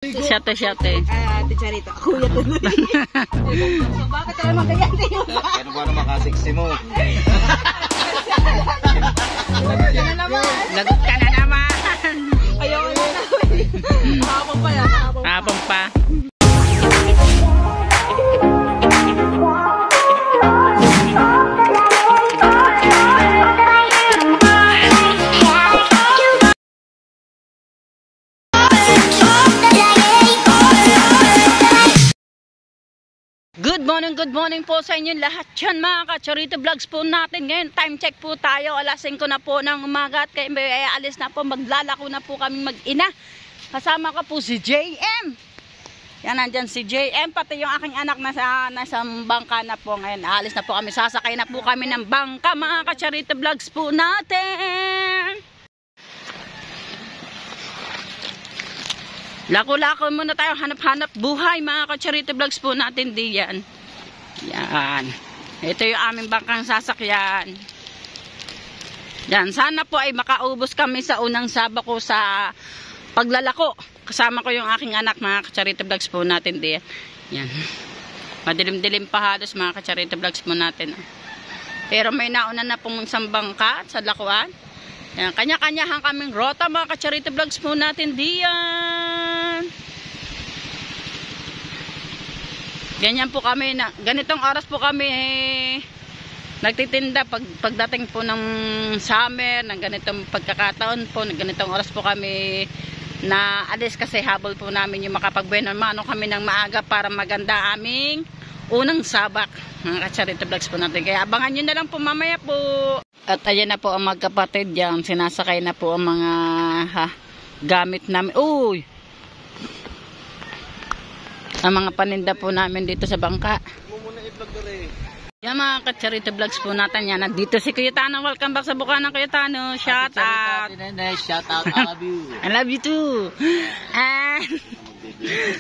Siyate. Ate Charito, kuya tuloy. So, bakit ka naman kaya yun? Ano ba naman kasiksi mo? Lagot ka na naman. Ayaw na namin. Hapon pa yan. Hapon pa. Good morning po sa inyo lahat yan mga ka-Charito Vlogs po natin ngayon. Time check po tayo, alas 5 na po ng umaga at kayo ay alis na po, maglalako na po kami mag-ina. Kasama ko po si JM. Yan, nandyan si JM, pati yung aking anak nasa bangka na po ngayon. Alis na po kami, sasakay na po kami ng bangka mga ka-Charito Vlogs po natin. Lako-lako muna tayo, hanap-hanap buhay mga ka-Charito Vlogs po natin diyan. Yan. Ito yung aming bangkang sasakyan. Yan. Sana po ay makaubos kami sa unang sabako sa paglalako. Kasama ko yung aking anak mga ka-Charito Vlogs po natin diyan. Yan. Madilim-dilim pa halos mga ka-Charito Vlogs po natin. Pero may nauna na pong isang bangka sa lakuan. Yan. Kanya-kanyahan kaming rota mga ka-Charito Vlogs po natin diyan. Ganyan po kami na, ganitong oras po kami nagtitinda pagdating po ng summer, ng ganitong pagkakataon po, ng ganitong oras po kami na alis kasi habol po namin yung makapagbueno mano kami ng maaga para maganda aming unang sabak. Mga ka-Charito Vlogs po natin. Kaya abangan nyo na lang po mamaya po. At ayan na po ang magkapatid dyan. Sinasakay na po ang mga gamit namin. Uy! Ang mga paninda po namin dito sa bangka. Yan mga ka-Charito Vlogs po natin yan. Nandito si Kuya Tano. Welcome back sa Bukana Kuya Tano. Shout out. Shout out, I love you. I love you too. And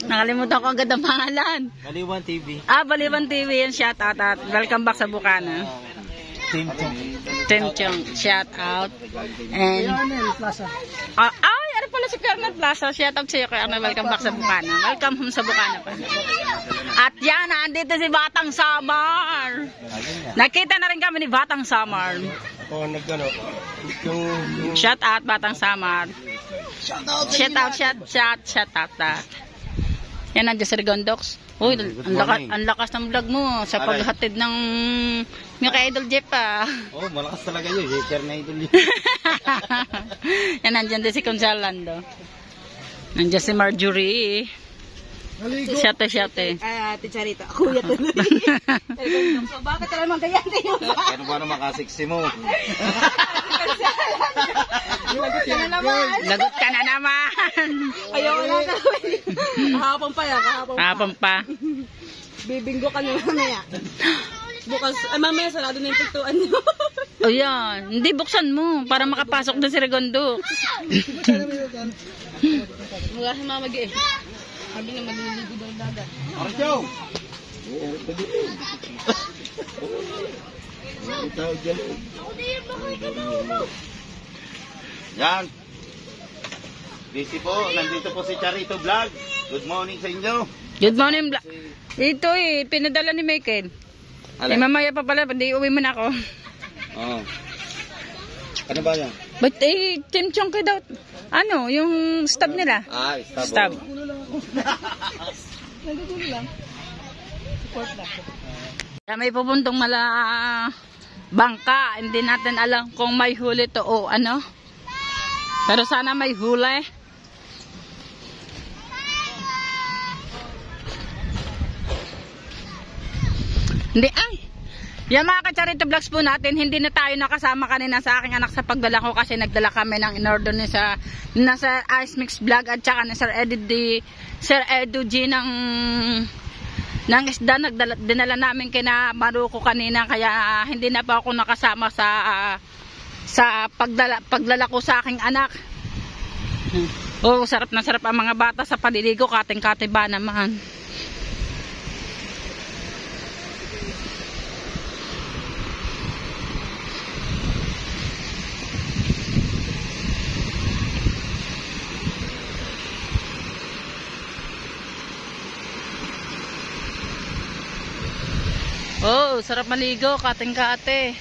nakalimutan ko agad ang pangalan. Baliwan TV. Baliwan TV yan. Shout out at welcome back sa Bukana. Tim Chong. Shout out. And ano pala si Kernel Plaza. Shout out sa iyo kaya welcome back sa Bukana. Welcome home sa Bukana pa. At yan, andito si Batang Samar. Nakita na rin kami ni Batang Samar. Shout out Batang Samar. Shout out. Yan, nandiyan si Rigondox. Uy, ang lakas ng vlog mo sa paghatid ng kay Idol Jeff pa. Oh, malakas talaga yun. Hater na Idol yun. Yan, nandiyan din si Consalando. Nandiyan si Marjorie. Siyate. Ate Charito, kuya tuloy. So, bakit ka naman kaya yun? Ano ba naman kasiksi mo? Lagot ka na naman. Lagot ka na naman. Ayaw na namin. Hapon pa yan. Hapon pa. Bibinggo ka na mamaya. Bukas, mamaya sarado na yung pintuan niyo. O yan. Hindi, buksan mo para makapasok na si Regondo. Mga mamagi eh. Sabi na maliligo daw dagat. Arjo! Yan. Busy po. Nandito po si Charito Vlog. Good morning sa inyo. Good morning. Ito pinadala ni Michael. Mamaya pa pala, hindi uwi mo na ako. Oo. Ano ba yan? But Tim Chong daw. Ano, yung stab nila? Stab. Nagugulo lang. Support lang. May pupuntong bangka. Hindi natin alam kung may huli to o ano. Pero sana may huli. Hindi yan mga ka-Charito Vlogs po natin, hindi na tayo nakasama kanina sa aking anak sa pagdala ko kasi nagdala kami ng in-order ni sa Ice Mix Vlog at saka ni Sir Edu G ng isda. Dinala namin kina Maruko kanina kaya hindi na pa ako nakasama sa pagdala ko sa aking anak. Sarap na sarap ang mga bata sa paliligo, kating-kati ba naman. Oh, sarap maligo, kating-kate.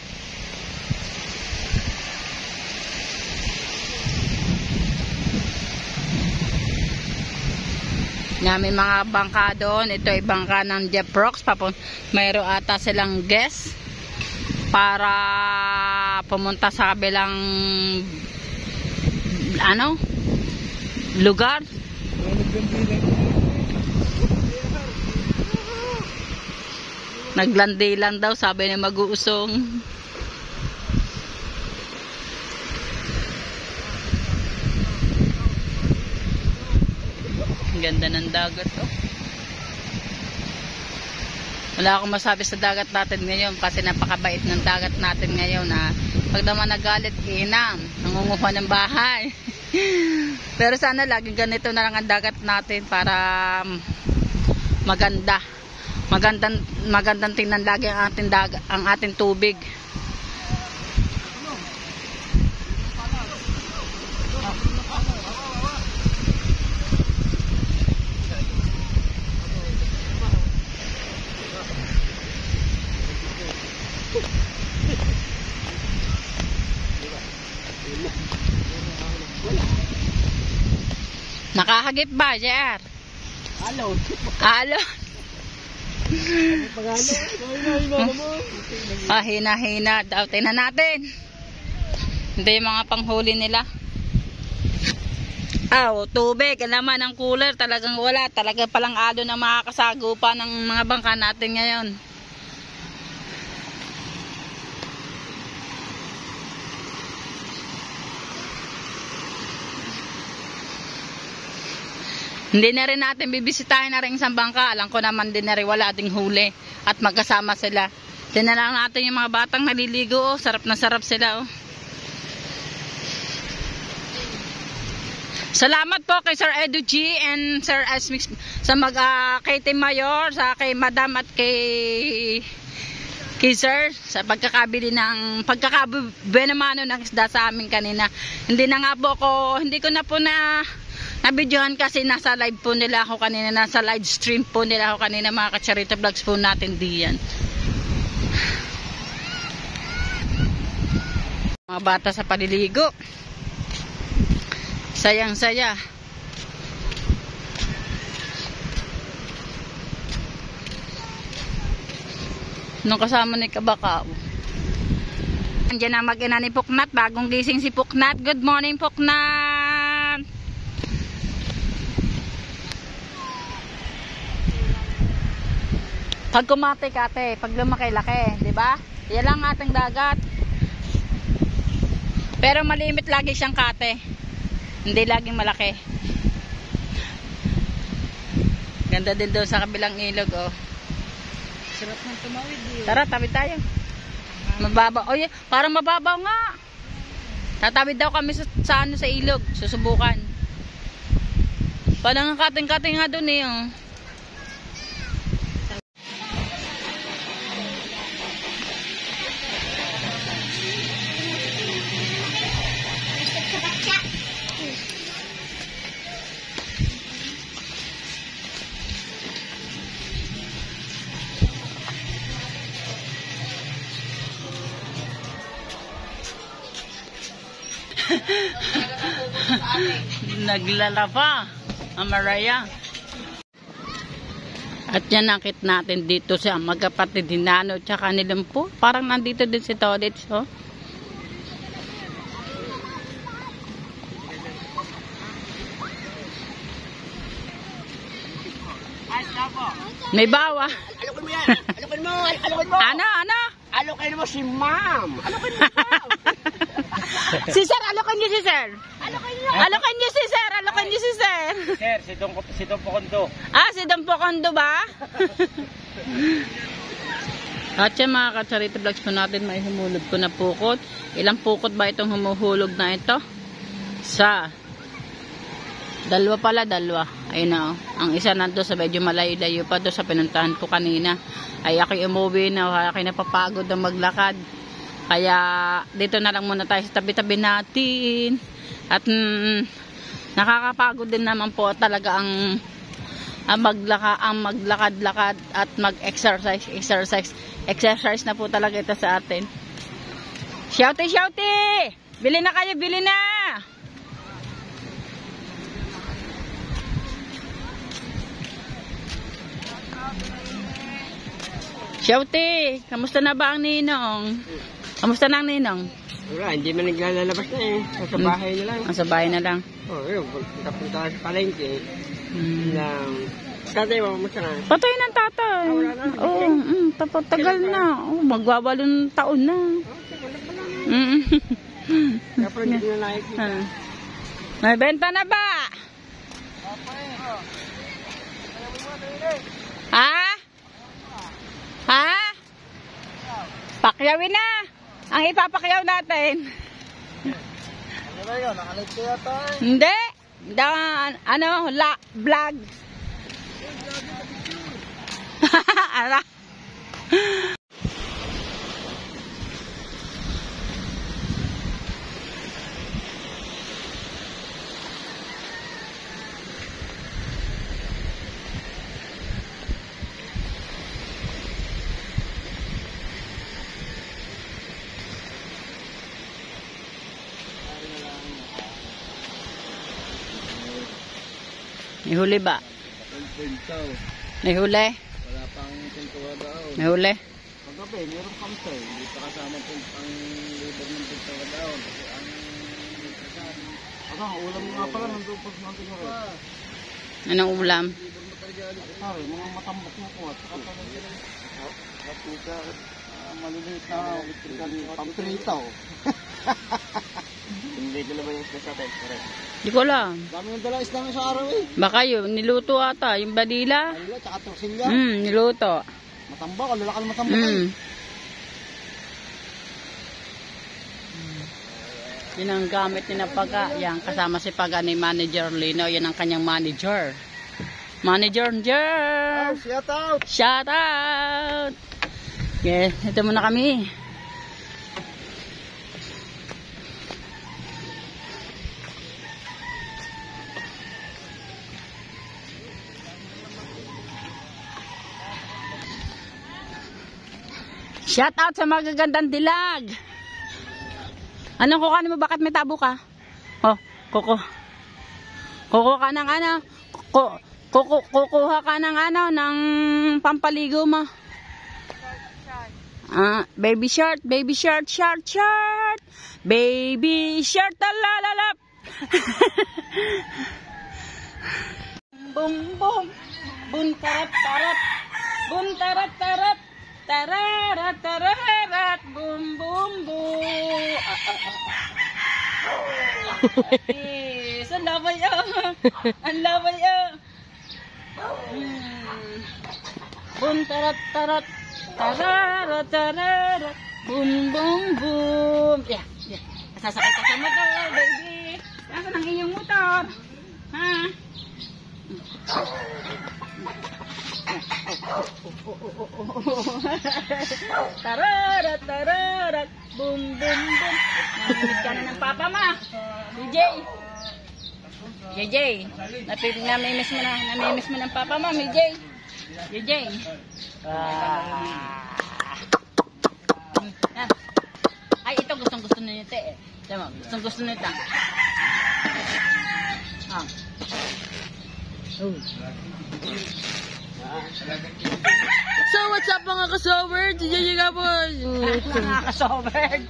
May mga bangka doon. Ito ay bangka ng Jeff Rocks. Mayroon ata silang guest para pumunta sa kabilang lugar. Naglandi lang daw, sabi ni mag-uusong. Ganda ng dagat, oh. Wala akong masabi sa dagat natin ngayon kasi napakabait ng dagat natin ngayon, na pag naman nagalit, inam, nangunguha ng bahay. Pero sana laging ganito na lang ang dagat natin para magandang tingnan lagi ang ating tubig. Nakahagip ba, JR? Alon. Hina-hina daw. Tingnan natin. Hindi yung mga panghuli nila. Tubig. Alaman ng cooler. Talagang wala. Talaga palang alon na makakasagupa ng mga bangka natin ngayon. Hindi na rin natin bibisitahin na rin isang bangka. Alam ko naman din na rin wala ding huli. At magkasama sila. Tignan lang natin yung mga batang naliligo. Oh. Sarap na sarap sila. Oh. Salamat po kay Sir Edu G and Sir Esmix sa kay Tim Mayor, sa kay Madam at kay Sir sa pagkakabili ng pagkakabenamano ng isda sa amin kanina. Hindi ko na po nabidyohan kasi nasa live po nila ako kanina, nasa live stream po nila ako kanina, mga ka-Charito Vlogs po natin diyan. Mga bata sa paliligo. Sayang-saya. Nung kasama ni Kabakaw. Andiyan na mag-ina ni Puknat, bagong gising si Puknat. Good morning, Puknat! Pag kumate kate, pag lumaki-laki, di ba? Yan lang ating dagat. Pero malimit lagi siyang kate. Hindi laging malaki. Ganda din doon sa kabilang ilog, oh. Sarap ng tumawid eh. Tara, tawid tayo. Mababaw. Oye, parang mababaw nga. Tatawid daw kami sa ilog. Susubukan. Parang kating-kating nga doon eh, oh. Naglalaba ang Maraya. At yan nakit natin dito sa magkapatid Dinano tsaka nilampo. Parang nandito din si Todits, oh. May bawa. Alokin mo yan. Alokin mo. Alokin mo. Ano? Alokin mo si Ma'am. Alokin mo, Ma'am. Si Sir, alokin niyo si Sir. Alokin niyo si Sir. Alokin niyo si Sir. Sir, si Don Pocondo. Si Don Pocondo ba? At yan mga ka-Charito Vlogs po natin, may humulog ko na pukot. Ilang pukot ba itong humuhulog na ito? Dalawa. Ayun na, oh. Ang isa nando sa medyo malayo-layo pa doon sa pinuntahan ko kanina. Ay ako'y umuwi na, ako'y napapagod na maglakad. Kaya dito na lang muna tayo sa tabi-tabi natin. At nakakapagod din naman po talaga ang ang maglakad-lakad at exercise na po talaga ito sa atin. Shouty! Bili na kayo, bili na! Shouty, kamusta na ba ang ninong? Kamusta na ang ninong? Wala, hindi man naglalabas na eh. Sa bahay na lang. Sa bahay na lang. Oo, yun. Punta sa palengke. Tatay mo, musta na? Patay ng tatay. Wala na. Oo, tagal na. Magwawalong taon na. Kaya pero hindi na nakikita. May benta na ba? Ha? Ha? Pakyawin na. Ang ipapakyaw natin. Ano ba yun? Nakalive ko yata eh. Hindi. Vlog. Ala. May huli ba? May huli? Wala pang pintuwa daw. May huli? Pagkabi, meron kang sir. Hindi pa kasama ang liber ng pintuwa daw. Kasi ang ulam nga pala nandun pag natin nga rin. Anong ulam? Sorry, mga matambak na ko. Kapuka, maliliit na pang-tritaw. Hindi ko ba yung isda sa atin? Di ko alam. Dami yung dala isda nga sa araw eh. Baka yun, niluto ata. Yung badila. Alila, tsaka torsilya. Niluto. Matambak, lalakal matambak eh. Yun ang gamit ni na Paga. Yan, kasama si Paga ni Manager Lino. Yan ang kanyang manager. Manager! Oh, shout out! Shout out! Okay, ito muna kami. Shout out sa magagandang dilag. Anong kukanin mo? Bakit may tabo ka? Oh, kuko ka ng ano? Kukuha ka ng ano? Ng pampaligo mo. Baby shark, baby shark, shark. Baby shark, talalap. Bum bum. Bun tarat tarat. Bun tarat tarat. Tararat tararat. Bum bum bum. Ang labay ang labay Bun tarat tarat. Tararat tararat. Bum bum bum. Yeah. Sasakay ka sa motor, baby. Nasaan ang iyong motor? Ha? Tararat tararat. Bum bum bum. Namimiss ka na ng papa ma. JJ, namimiss mo ng papa mo, JJ. Ay, ito gustong-gusto na nito eh. Tama, gustong-gusto na ito. So, what's up mga ka-soberd? JJ nga po. Mga ka-soberd.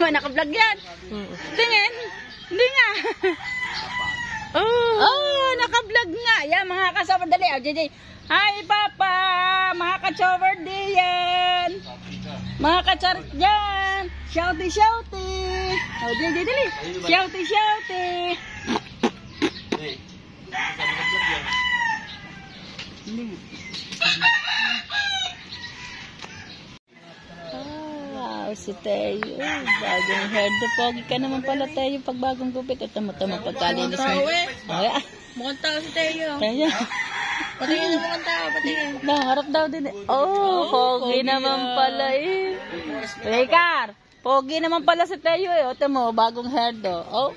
Naka-vlog yan. Tingin. Hindi nga. Oh, naka-vlog nga. Yan, mga ka-soberd. Dali, JJ. Hi, Papa. Mga ka-soberd diyan. Mga ka-charit dyan. Shouty. Oh, JJ, dali. Shouty. Hindi. Si Teo. Bagong hair do. Pogi ka naman pala, Teo. Pag bagong gupit. Ito mo pagkalinis mo. Mukhang tao si Teo. Teo. Patingin mo mukhang tao, patingin. Harap daw din eh. Oh, pogi naman pala eh. Rekar, pogi naman pala si Teo eh. Ito mo, bagong hair do. Oh.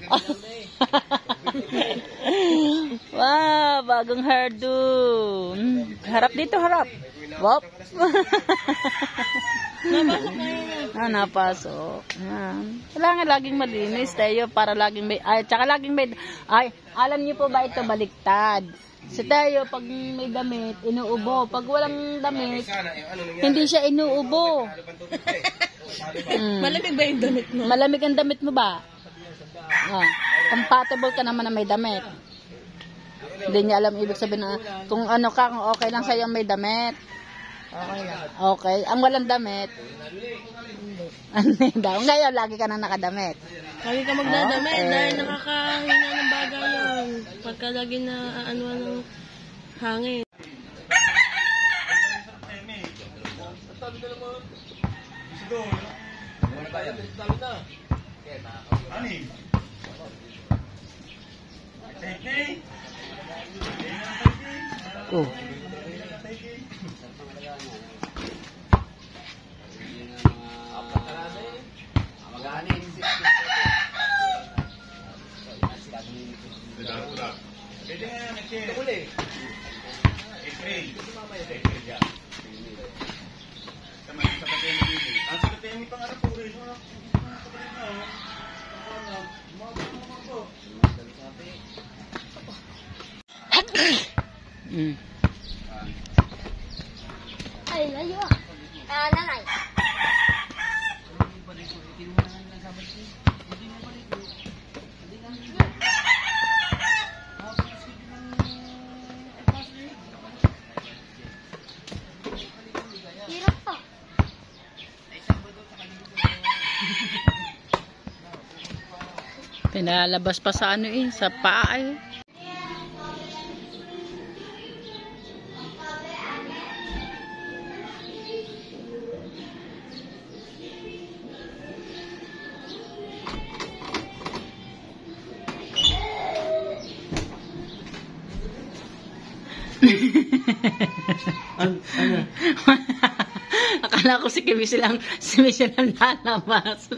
Wow, bagong hairdo. Harap dito, harap. Wop. Napasok. Yan. Kailangan laging malinis tayo para laging may, tsaka laging may, alam niyo po ba ito baliktad? Si tayo, pag may damit, inuubo. Pag walang damit, hindi siya inuubo. Malamig ba yung damit mo? Malamig ang damit mo ba? Compatible ka naman na may damit. Hindi niya alam ibig sabihin na kung ano ka, kung okay lang sa'yo may damit. Okay lang. Okay. Ang walang damit, hindi daw. Ngayon, lagi ka na nakadamit. Lagi ka magdadamit Okay. dahil nakakahina ng bagay yun. Pagka lagi na ano ng hangin. Oh. Ay, layo. Nanay. Hirap pa. Pinalabas pa sa ano sa paa eh. Akala ko si Michelle ang lalabas.